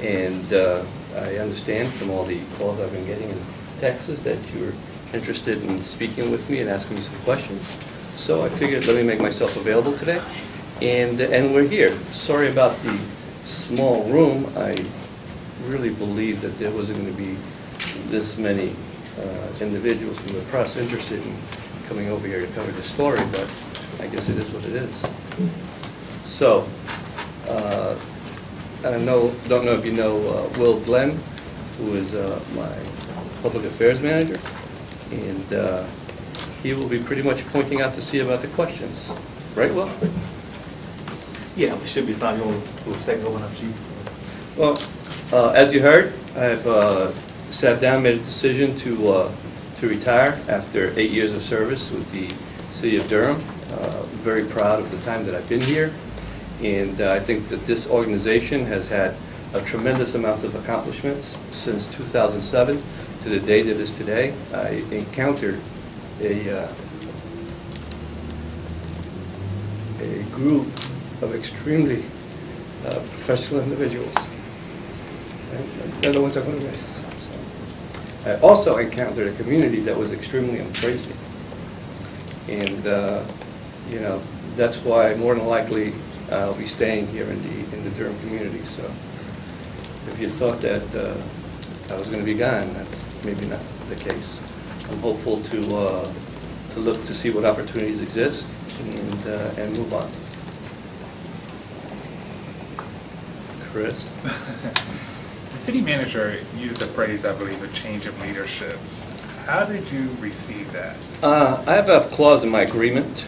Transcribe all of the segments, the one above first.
And I understand from all the calls I've been getting in Texas that you're interested in speaking with me and asking me some questions. So I figured, let me make myself available today. And we're here. Sorry about the small room. I really believed that there wasn't going to be this many individuals from the press interested in coming over here to cover the story, but I guess it is what it is. So, I don't know if you know Will Glenn, who is my public affairs manager, and he will be pretty much pointing out to see about the questions. Right, Will? Yeah, we should be fine. You want to take over now, Chief? Well, as you heard, I've sat down, made a decision to retire after 8 years of service with the City of Durham. Very proud of the time that I've been here, and I think that this organization has had a tremendous amount of accomplishments since 2007 to the day that is today. I encountered a group of extremely professional individuals, and they're the ones I'm going to miss. So, I also encountered a community that was extremely embracing, and you know, that's why more than likely I'll be staying here in the Durham community. So if you thought that I was going to be gone, that's maybe not the case. I'm hopeful to look to see what opportunities exist and move on. Chris? The city manager used the phrase, I believe, a change of leadership. How did you receive that? I have a clause in my agreement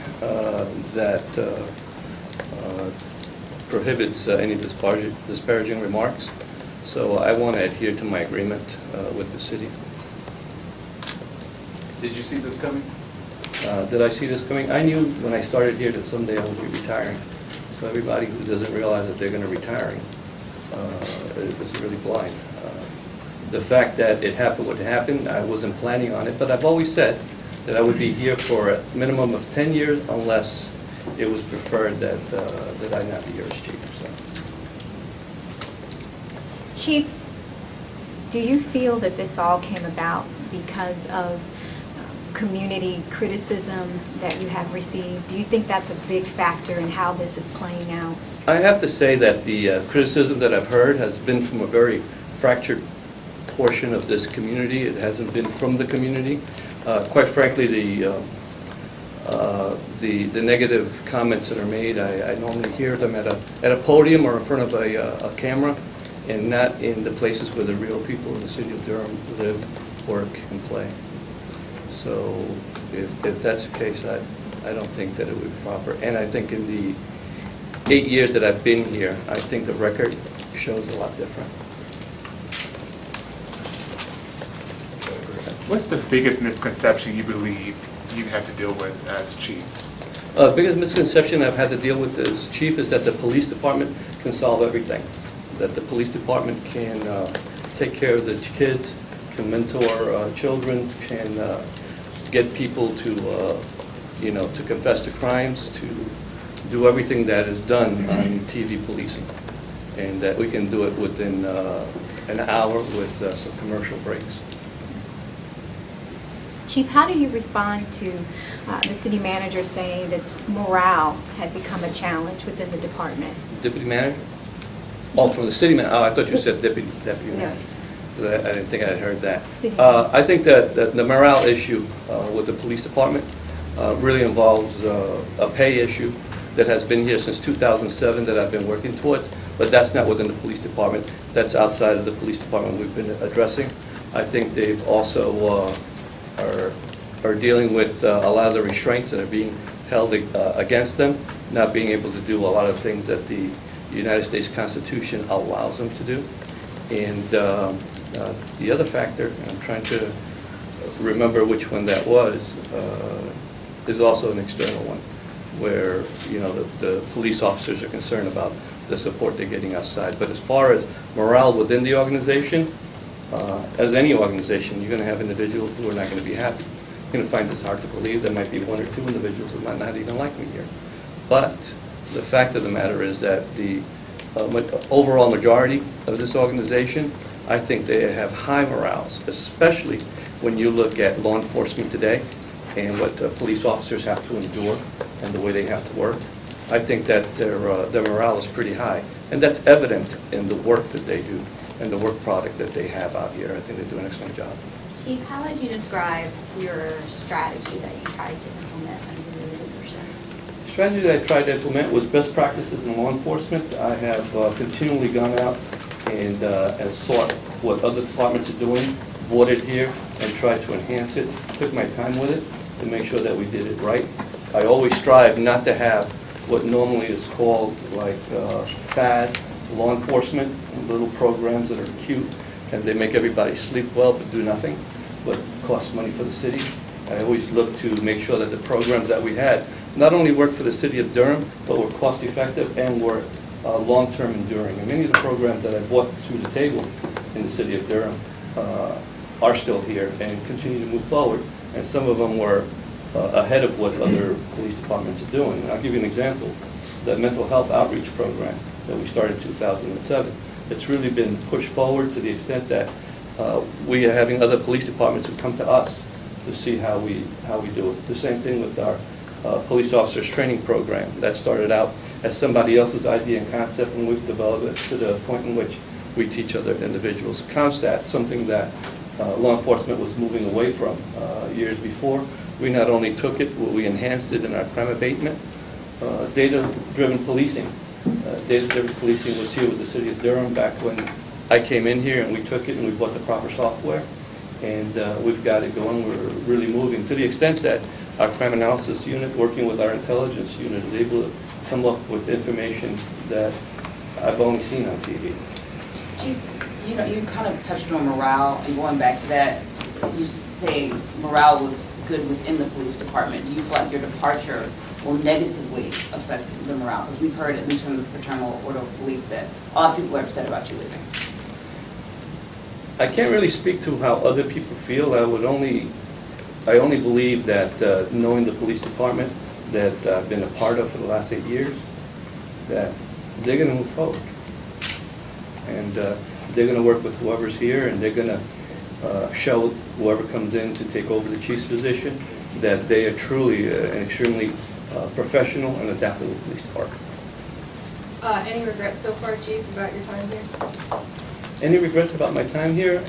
that prohibits any disparaging remarks. So I want to adhere to my agreement with the city. Did you see this coming? Did I see this coming? I knew when I started here that someday I would be retiring. So everybody who doesn't realize that they're going to be retiring is really blind. The fact that it happened what happened, I wasn't planning on it, but I've always said that I would be here for a minimum of 10 years unless it was preferred that I not be here as chief. So. Chief, do you feel that this all came about because of community criticism that you have received? Do you think that's a big factor in how this is playing out? I have to say that the criticism that I've heard has been from a very fractured portion of this community. It hasn't been from the community. Quite frankly, the negative comments that are made, I normally hear them at a podium or in front of a camera, and not in the places where the real people in the city of Durham live, work, and play. So if that's the case, I don't think that it would be proper. And I think in the 8 years that I've been here, I think the record shows a lot different. What's the biggest misconception you believe you've had to deal with as chief? Biggest misconception I've had to deal with as chief is that the police department can solve everything. That the police department can take care of the kids, can mentor children, can get people to, to confess to crimes, to do everything that is done on TV policing, and that we can do it within an hour with some commercial breaks. Chief, how do you respond to the city manager saying that morale had become a challenge within the department? Deputy manager? Oh, from the city manager. Oh, I thought you said deputy manager. No. I didn't think I had heard that. City. I think that the morale issue with the police department really involves a pay issue that has been here since 2007 that I've been working towards, but that's not within the police department. That's outside of the police department we've been addressing. I think they've also are dealing with a lot of the restraints that are being held against them, not being able to do a lot of things that the United States Constitution allows them to do. And the other factor, and I'm trying to remember which one that was, is also an external one, where the police officers are concerned about the support they're getting outside. But as far as morale within the organization, as any organization, you're going to have individuals who are not going to be happy. You're going to find this hard to believe. There might be one or two individuals who might not even like me here. But the fact of the matter is that the overall majority of this organization, I think they have high morals, especially when you look at law enforcement today and what police officers have to endure and the way they have to work. I think that their morale is pretty high, and that's evident in the work that they do and the work product that they have out here. I think they do an excellent job. Chief, how would you describe your strategy that you tried to implement under your leadership? The strategy that I tried to implement was best practices in law enforcement. I have continually gone out and sought what other departments are doing, brought it here, and tried to enhance it. Took my time with it to make sure that we did it right. I always strive not to have what normally is called like fad law enforcement, little programs that are cute and they make everybody sleep well but do nothing, but cost money for the city. I always look to make sure that the programs that we had not only worked for the city of Durham, but were cost effective and were long-term enduring. And many of the programs that I brought to the table in the city of Durham are still here and continue to move forward. And some of them were ahead of what other police departments are doing. And I'll give you an example. The mental health outreach program that we started in 2007, it's really been pushed forward to the extent that we are having other police departments who come to us to see how we do it. The same thing with our police officers training program. That started out as somebody else's idea and concept, and we've developed it to the point in which we teach other individuals. CONSTAT, something that law enforcement was moving away from years before. We not only took it, we enhanced it in our crime abatement. Data-driven policing. Data-driven policing was here with the city of Durham back when I came in here, and we took it and we bought the proper software. And we've got it going. We're really moving to the extent that our crime analysis unit, working with our intelligence unit, is able to come up with information that I've only seen on TV. Chief, you kind of touched on morale, and going back to that, you say morale was good within the police department. Do you feel like your departure will negatively affect the morale? Because we've heard, at least from the Fraternal Order of Police, that a lot of people are upset about you leaving. I can't really speak to how other people feel. I only believe that knowing the police department that I've been a part of for the last 8 years, that they're going to move forward. And they're going to work with whoever's here, and they're going to show whoever comes in to take over the chief's position that they are truly an extremely professional and adaptable police department. Any regrets so far, Chief, about your time here? Any regrets about my time here?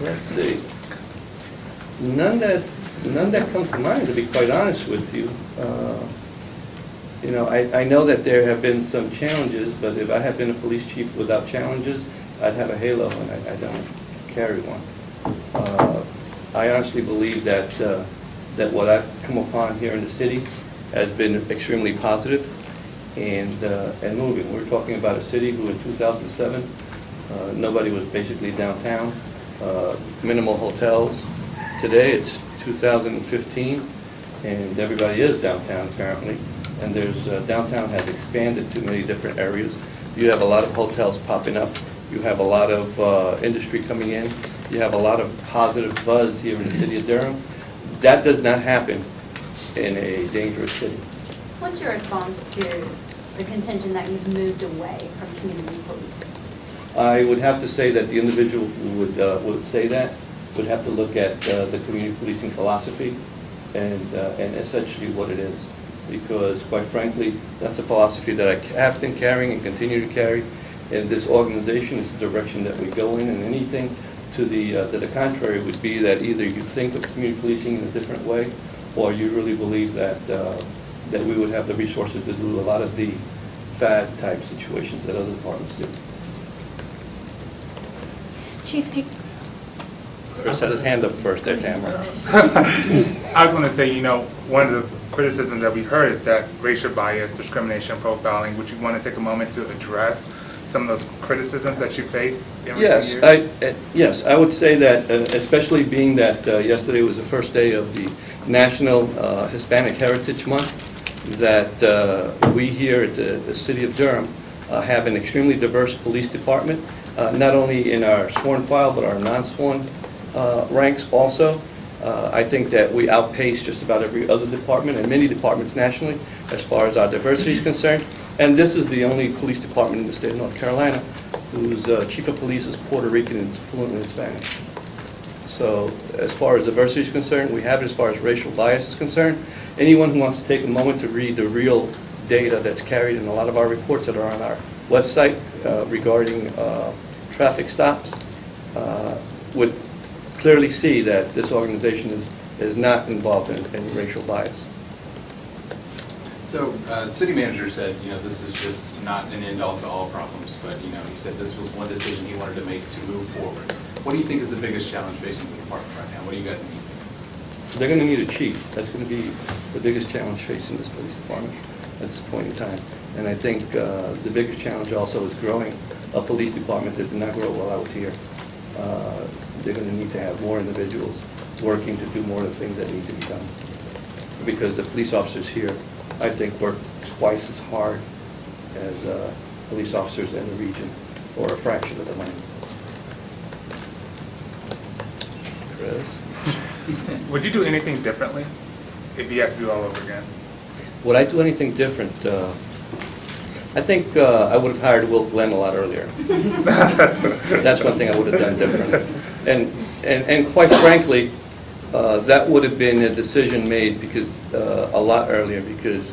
Let's see. None that come to mind, to be quite honest with you. I know that there have been some challenges, but if I had been a police chief without challenges, I'd have a halo, and I don't carry one. I honestly believe that what I've come upon here in the city has been extremely positive and moving. We're talking about a city who in 2007, nobody was basically downtown, minimal hotels. Today it's 2015, and everybody is downtown apparently. And downtown has expanded to many different areas. You have a lot of hotels popping up. You have a lot of industry coming in. You have a lot of positive buzz here in the city of Durham. That does not happen in a dangerous city. What's your response to the contention that you've moved away from community policing? I would have to say that the individual who would say that would have to look at the community policing philosophy and essentially what it is. Because, quite frankly, that's a philosophy that I have been carrying and continue to carry. And this organization is the direction that we go in, and anything to the contrary would be that either you think of community policing in a different way, or you really believe that we would have the resources to do a lot of the fad-type situations that other departments do. Chief, Chris had his hand up first there, Tamara. I was going to say, one of the criticisms that we heard is that racial bias, discrimination, profiling. Would you want to take a moment to address some of those criticisms that you faced in recent years? Yes, I would say that, especially being that yesterday was the first day of the National Hispanic Heritage Month, that we here at the City of Durham have an extremely diverse police department, not only in our sworn file but our non-sworn ranks also. I think that we outpace just about every other department and many departments nationally as far as our diversity is concerned. And this is the only police department in the state of North Carolina whose chief of police is Puerto Rican and is fluent in Spanish. So as far as diversity is concerned, we have it. As far as racial bias is concerned, anyone who wants to take a moment to read the real data that's carried in a lot of our reports that are on our website regarding traffic stops would clearly see that this organization is not involved in any racial bias. So, city manager said, this is just not an end-all to all problems, but, he said this was one decision he wanted to make to move forward. What do you think is the biggest challenge facing the department right now? What do you guys need? They're going to need a chief. That's going to be the biggest challenge facing this police department at this point in time. And I think the biggest challenge also is growing a police department that did not grow while I was here. They're going to need to have more individuals working to do more of the things that need to be done. Because the police officers here, I think, work twice as hard as police officers in the region, or a fraction of the money. Chris? Would you do anything differently if you had to do it all over again? Would I do anything different? I think I would have hired Will Glenn a lot earlier. That's one thing I would have done different. And quite frankly, that would have been a decision made because a lot earlier, because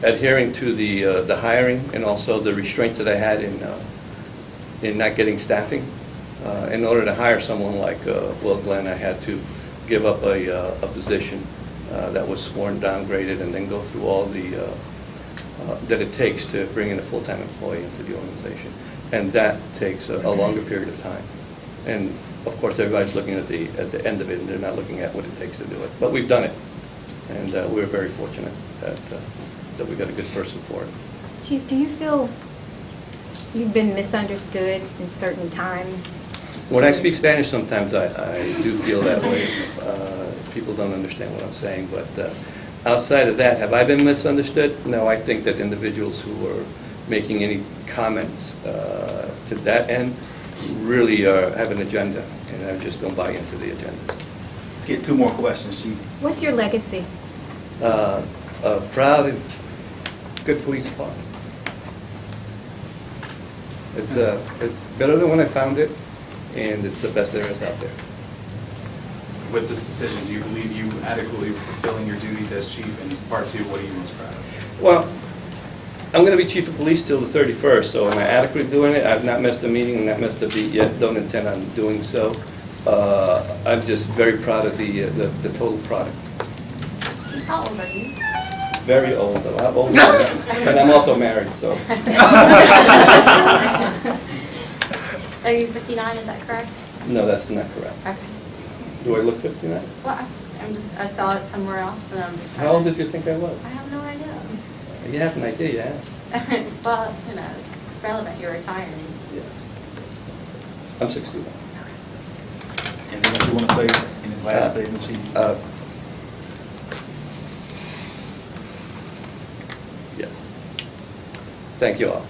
adhering to the hiring and also the restraints that I had in not getting staffing. In order to hire someone like Will Glenn, I had to give up a position that was sworn downgraded and then go through all the that it takes to bring in a full-time employee into the organization. And that takes a longer period of time. And of course, everybody's looking at the end of it, and they're not looking at what it takes to do it. But we've done it, and we're very fortunate that we got a good person for it. Chief, do you feel you've been misunderstood in certain times? When I speak Spanish, sometimes I do feel that way. People don't understand what I'm saying, but outside of that, have I been misunderstood? No, I think that individuals who are making any comments to that end really have an agenda, and I just don't buy into the agendas. Let's get two more questions, Chief. What's your legacy? A proud and good police department. It's better than when I found it, and it's the best there is out there. With this decision, do you believe you adequately were fulfilling your duties as chief? And part two, what are you most proud of? Well, I'm going to be chief of police till the 31st, so am I adequately doing it? I've not missed a meeting, not missed a beat yet, don't intend on doing so. I'm just very proud of the total product. How old are you? Very old, a lot older than that. And I'm also married, so. Are you 59, is that correct? No, that's not correct. Okay. Do I look 59? Well, I saw it somewhere else, and I'm just. How old did you think I was? I have no idea. You have an idea, you asked. Well, it's relevant, you're retiring. Yes. I'm 61. Anything else you want to say in his last statement, Chief? Yes. Thank you all.